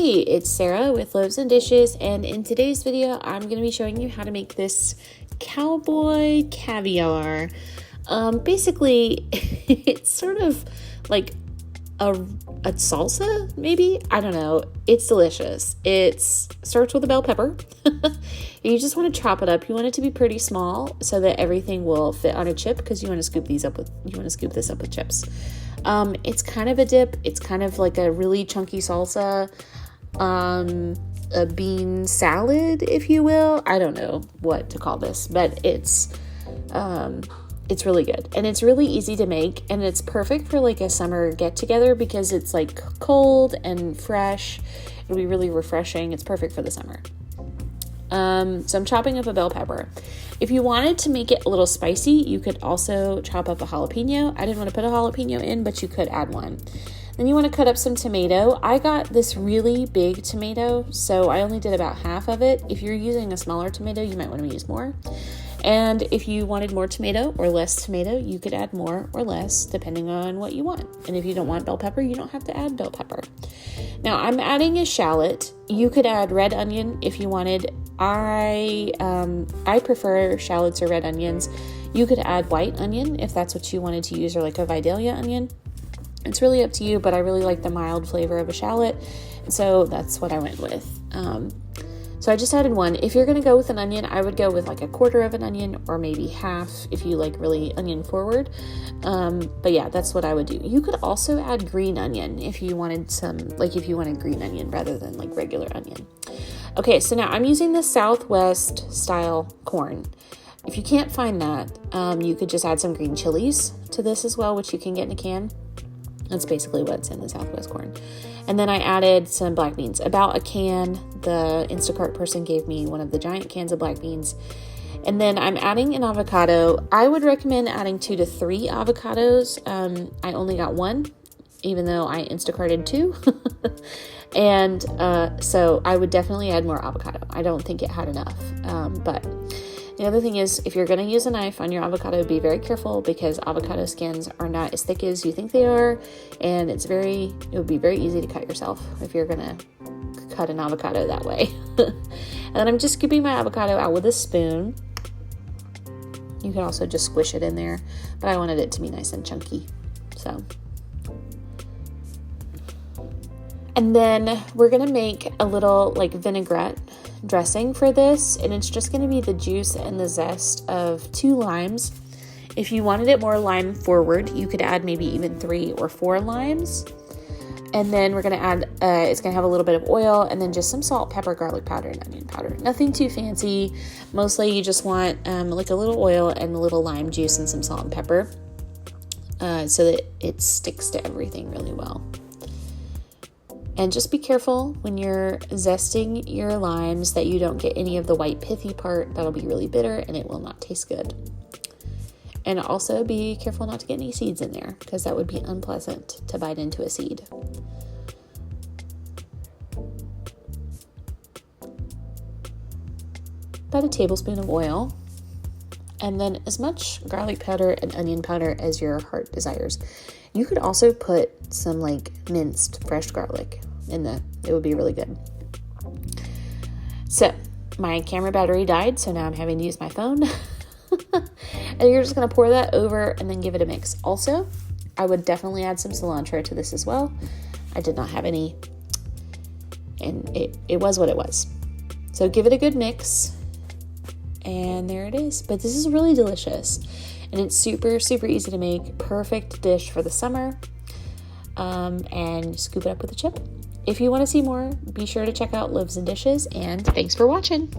Hey, it's Sarah with Loaves and Dishes, and in today's video, I'm going to be showing you how to make this Cowboy Caviar. Basically, it's sort of like a salsa, maybe? I don't know. It's delicious. It starts with a bell pepper. You just want to chop it up. You want it to be pretty small so that everything will fit on a chip, because you want to scoop this up with chips. It's kind of a dip. It's kind of like a really chunky salsa, a bean salad, if you will. I don't know what to call this, but it's really good, and it's really easy to make, and it's perfect for like a summer get together because it's like cold and fresh. It'll be really refreshing. It's perfect for the summer. So I'm chopping up a bell pepper. If you wanted to make it a little spicy, you could also chop up a jalapeno. I didn't want to put a jalapeno in, but you could add one. Then you want to cut up some tomato. I got this really big tomato, so I only did about half of it. If you're using a smaller tomato, you might want to use more. And if you wanted more tomato or less tomato, you could add more or less depending on what you want. And if you don't want bell pepper, you don't have to add bell pepper. Now I'm adding a shallot. You could add red onion if you wanted. I prefer shallots or red onions. You could add white onion if that's what you wanted to use, or like a Vidalia onion. It's really up to you, but I really like the mild flavor of a shallot, so that's what I went with. So I just added one. If you're going to go with an onion, I would go with like a quarter of an onion, or maybe half if you like really onion forward. But yeah, that's what I would do. You could also add green onion if you wanted green onion rather than like regular onion. Okay, so now I'm using the Southwest style corn. If you can't find that, you could just add some green chilies to this as well, which you can get in a can. That's basically what's in the Southwest corn. And then I added some black beans, about a can. The Instacart person gave me one of the giant cans of black beans. And then I'm adding an avocado. I would recommend adding 2 to 3 avocados. I only got one, even though I Instacarted 2. And so I would definitely add more avocado. I don't think it had enough. But the other thing is, if you're going to use a knife on your avocado, be very careful, because avocado skins are not as thick as you think they are, and it would be very easy to cut yourself if you're going to cut an avocado that way. And then I'm just scooping my avocado out with a spoon. You can also just squish it in there, but I wanted it to be nice and chunky. So, and then we're going to make a little like vinaigrette dressing for this, and it's just going to be the juice and the zest of 2 limes. If you wanted it more lime forward, you could add maybe even 3 or 4 limes. And then we're going to add, it's going to have a little bit of oil, and then just some salt, pepper, garlic powder, and onion powder. Nothing too fancy. Mostly you just want like a little oil and a little lime juice and some salt and pepper, so that it sticks to everything really well. And just be careful when you're zesting your limes that you don't get any of the white pithy part. That'll be really bitter and it will not taste good. And also be careful not to get any seeds in there, because that would be unpleasant to bite into a seed. About a tablespoon of oil, and then as much garlic powder and onion powder as your heart desires. You could also put some like minced fresh garlic in it would be really good. So my camera battery died, so now I'm having to use my phone. And you're just going to pour that over and then give it a mix. Also, I would definitely add some cilantro to this as well. I did not have any, and it was what it was. So give it a good mix, and there it is. But this is really delicious. And it's super, super easy to make. Perfect dish for the summer. And scoop it up with a chip. If you want to see more, be sure to check out Loaves and Dishes. And thanks for watching.